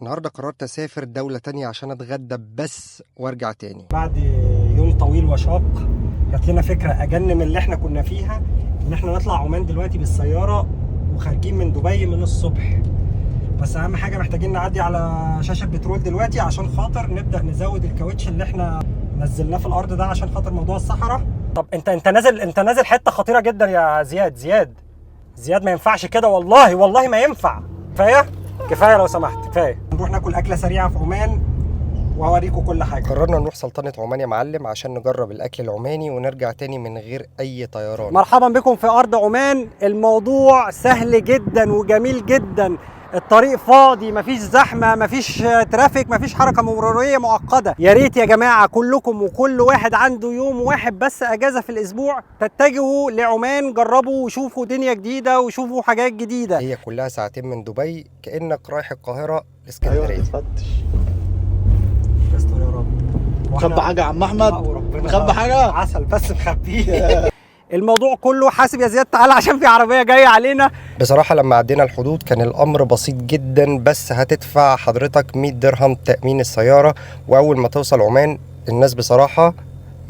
النهارده قررت اسافر دولة تانية عشان اتغدى بس وارجع تاني. بعد يوم طويل وشاق جات لنا فكرة أجن من اللي احنا كنا فيها، إن احنا نطلع عمان دلوقتي بالسيارة وخارجين من دبي من الصبح. بس أهم حاجة محتاجين نعدي على شاشة بترول دلوقتي عشان خاطر نبدأ نزود الكاوتش اللي احنا نزلناه في الأرض ده عشان خاطر موضوع الصحراء. طب انت نازل حتة خطيرة جدا يا زياد ما ينفعش كده، والله ما ينفع. كفاية لو سمحت، كفاية. نروح ناكل أكلة سريعة في عمان وأوريكم كل حاجة. قررنا نروح سلطنة عمان يا معلم عشان نجرب الاكل العماني ونرجع تاني من غير اي طيران. مرحبا بكم في أرض عمان. الموضوع سهل جدا وجميل جدا، الطريق فاضي، مفيش زحمة، مفيش ترافيك، مفيش حركة مرورية معقدة. يا ريت يا جماعة كلكم وكل واحد عنده يوم واحد بس أجازة في الأسبوع تتجهوا لعمان، جربوا وشوفوا دنيا جديدة وشوفوا حاجات جديدة. هي كلها ساعتين من دبي، كأنك رايح القاهرة اسكندرية. تفتش. استر يا رب. مخبي حاجة يا عم أحمد؟ مخبي حاجة؟ عسل بس مخبيه. الموضوع كله حاسب يا زياد، تعالى عشان في عربية جاية علينا. بصراحة لما عدينا الحدود كان الأمر بسيط جدا، بس هتدفع حضرتك 100 درهم تأمين السيارة. وأول ما توصل عمان الناس بصراحة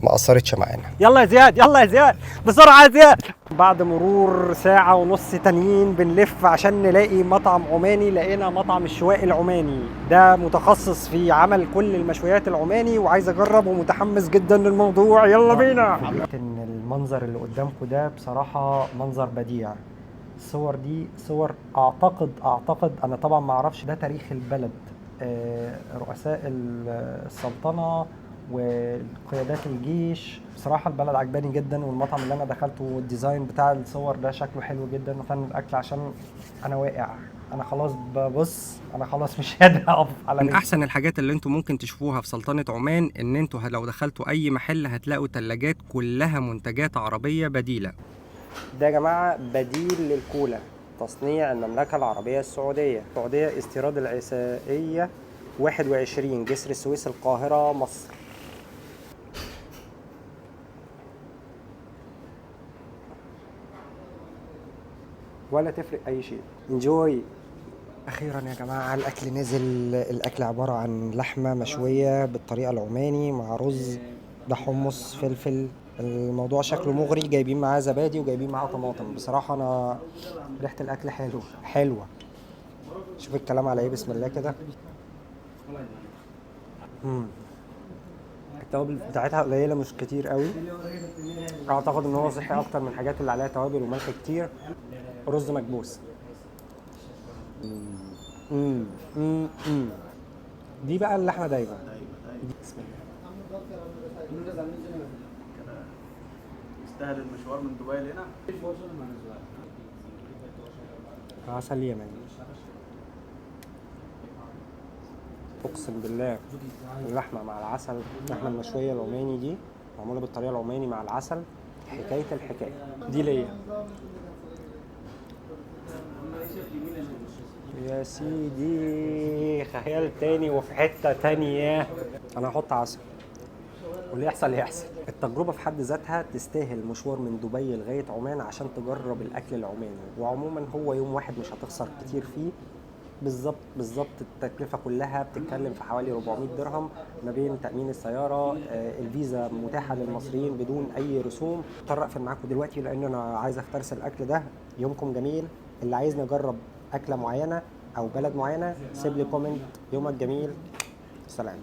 ما قصرتش معانا. يلا يا زياد بسرعة يا زياد. بعد مرور ساعة ونص تانيين بنلف عشان نلاقي مطعم عماني. لقينا مطعم الشواء العماني، ده متخصص في عمل كل المشويات العماني، وعايز اجرب ومتحمس جدا للموضوع. يلا بينا. ان المنظر اللي قدامكم ده بصراحة منظر بديع. الصور دي صور اعتقد انا طبعا ما اعرفش ده تاريخ البلد، رؤساء السلطنة وقيادات الجيش. بصراحة البلد عجباني جدا، والمطعم اللي انا دخلته والديزاين بتاع الصور ده شكله حلو جدا. وفن الاكل عشان انا واقع، انا خلاص ببص، انا خلاص مش قادر اقف على من رجلي. احسن الحاجات اللي انتوا ممكن تشوفوها في سلطنة عمان ان انتوا لو دخلتوا اي محل هتلاقوا تلاجات كلها منتجات عربية بديلة. ده يا جماعة بديل للكولا، تصنيع المملكة العربية السعودية. استيراد العيسائية 21، جسر السويس، القاهرة، مصر. ولا تفرق اي شيء. انجوي. اخيرا يا جماعه الاكل نزل. الاكل عباره عن لحمه مشويه بالطريقه العماني مع رز، ده حمص، فلفل. الموضوع شكله مغري. جايبين معاه زبادي وجايبين معاه طماطم. بصراحه انا ريحه الاكل حلوه. شوف الكلام على ايه، بسم الله كده. التوابل بتاعتها قليله مش كتير قوي. اعتقد ان هو صحي اكتر من الحاجات اللي عليها توابل وملح كتير. رز مكبوس. دي بقى اللحمه دايبه. بسم الله. يستاهل المشوار من دبي لهنا. عسل يمني. اقسم بالله اللحمه مع العسل، اللحمه المشويه العماني دي معموله بالطريقه العماني مع العسل، حكايه الحكايه دي ليا يا سيدي. خيال تاني وفي حته تانيه. انا هحط عسل واللي يحصل يحصل. التجربه في حد ذاتها تستاهل مشوار من دبي لغايه عمان عشان تجرب الاكل العماني. وعموما هو يوم واحد مش هتخسر كتير فيه. بالظبط التكلفه كلها بتتكلم في حوالي 400 درهم، ما بين تامين السياره، الفيزا متاحه للمصريين بدون اي رسوم. اضطر اقفل معاكم دلوقتي لان انا عايز افترس الاكل ده. يومكم جميل. اللي عايز نجرب اكله معينه او بلد معينه سيب لي كومنت. يومك جميل. سلام.